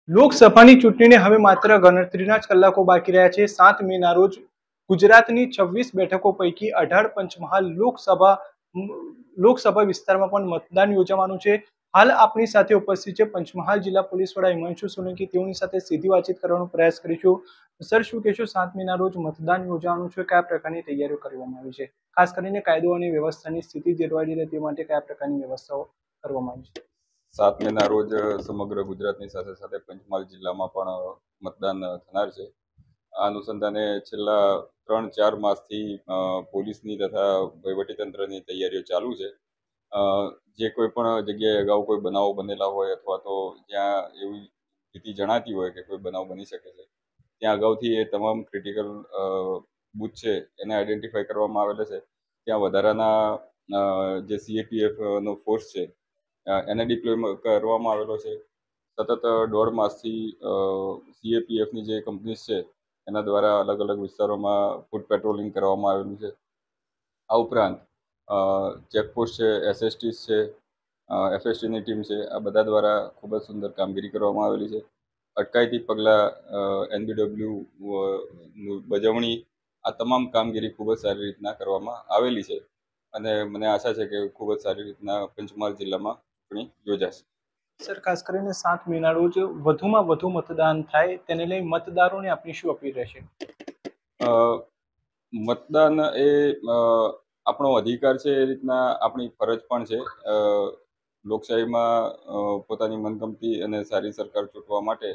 લોકસભાની ચૂંટણીને હવે માત્ર ગણતરીના જ કલાકો બાકી રહ્યા છે। 7 મેના રોજ ગુજરાતની 26 બેઠકો પૈકી 18 પંચમહાલ લોકસભા વિસ્તારમાં પણ મતદાન યોજાવાનું છે। હાલ આપણી સાથે ઉપસ્થિત છે પંચમહાલ જિલ્લા પોલીસ વડા હિમાંશુ સોલંકી। તેઓની સાથે સીધી વાતચીત કરવાનો પ્રયાસ કરીશું। સર, શું કહેશો, 7 મેના રોજ મતદાન યોજાવાનું છે, કયા પ્રકારની તૈયારીઓ કરવામાં આવી છે? ખાસ કરીને કાયદો અને વ્યવસ્થાની સ્થિતિ જળવાઈ રહે તે માટે કયા પ્રકારની વ્યવસ્થાઓ કરવામાં આવી છે? 7 મેના રોજ સમગ્ર ગુજરાતની સાથે સાથે પંચમહાલ જિલ્લામાં પણ મતદાન થનાર છે। આ અનુસંધાને છેલ્લા 3-4 માસથી પોલીસની તથા વહીવટીતંત્રની તૈયારીઓ ચાલુ છે। જે કોઈ પણ જગ્યાએ અગાઉ કોઈ બનાવો બનેલા હોય અથવા તો જ્યાં એવી સ્થિતિ જણાતી હોય કે કોઈ બનાવ બની શકે છે, ત્યાં અગાઉથી એ તમામ ક્રિટિકલ બૂથ છે એને આઈડેન્ટિફાઈ કરવામાં આવેલા છે। ત્યાં વધારાના જે CAPFનો ફોર્સ છે એને ડિપ્લોય કરવામાં આવેલો છે। સતત 1.5 માસથી CAPFની જે કંપનીઝ છે એના દ્વારા અલગ અલગ વિસ્તારોમાં ફૂટ પેટ્રોલિંગ કરવામાં આવેલું છે। આ ઉપરાંત ચેકપોસ્ટ છે, SSTs છે, FSTની ટીમ છે, આ બધા દ્વારા ખૂબ જ સુંદર કામગીરી કરવામાં આવેલી છે। અટકાયતી પગલાં, NBW બજવણી, આ તમામ કામગીરી ખૂબ જ સારી રીતના કરવામાં આવેલી છે અને મને આશા છે કે ખૂબ જ સારી રીતના પંચમહાલ જિલ્લામાં યોજાશે। સર, ખાસ કરીને 7 મેના રોજ વધુમાં વધુ મતદાન થાય તેને લઈ મતદારોને આપની શું અપીલ રહેશે? મતદાન એ આપણો અધિકાર છે, એ રીતના આપણી ફરજ પણ છે। લોકશાહીમાં પોતાની મનગમતી અને સારી સરકાર ચૂંટવા માટે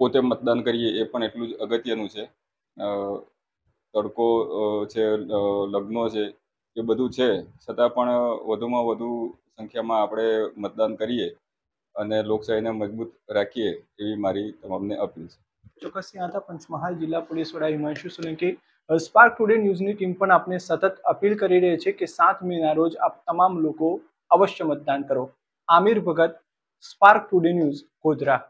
પોતે મતદાન કરીએ એ પણ એટલું જ અગત્યનું છે। તડકો છે, લગ્નો છે, એ બધું છે, છતાં પણ વધુમાં વધુ સંખ્યામાં આપણે મતદાન કરીએ અને લોકશાહીને મજબૂત રાખીએ એવી મારી તમામને અપીલ છે। ચોક્કસથી આ હતા પંચમહાલ જિલ્લા પોલીસ વડા હિમાંશુ સોલંકી। સ્પાર્ક ટુડે ન્યૂઝની ટીમ પણ આપને સતત અપીલ કરી રહી છે કે 7 મેના રોજ આપ તમામ લોકો અવશ્ય મતદાન કરો। આમિર ભગત, સ્પાર્ક ટુડે ન્યૂઝ, ગોધરા।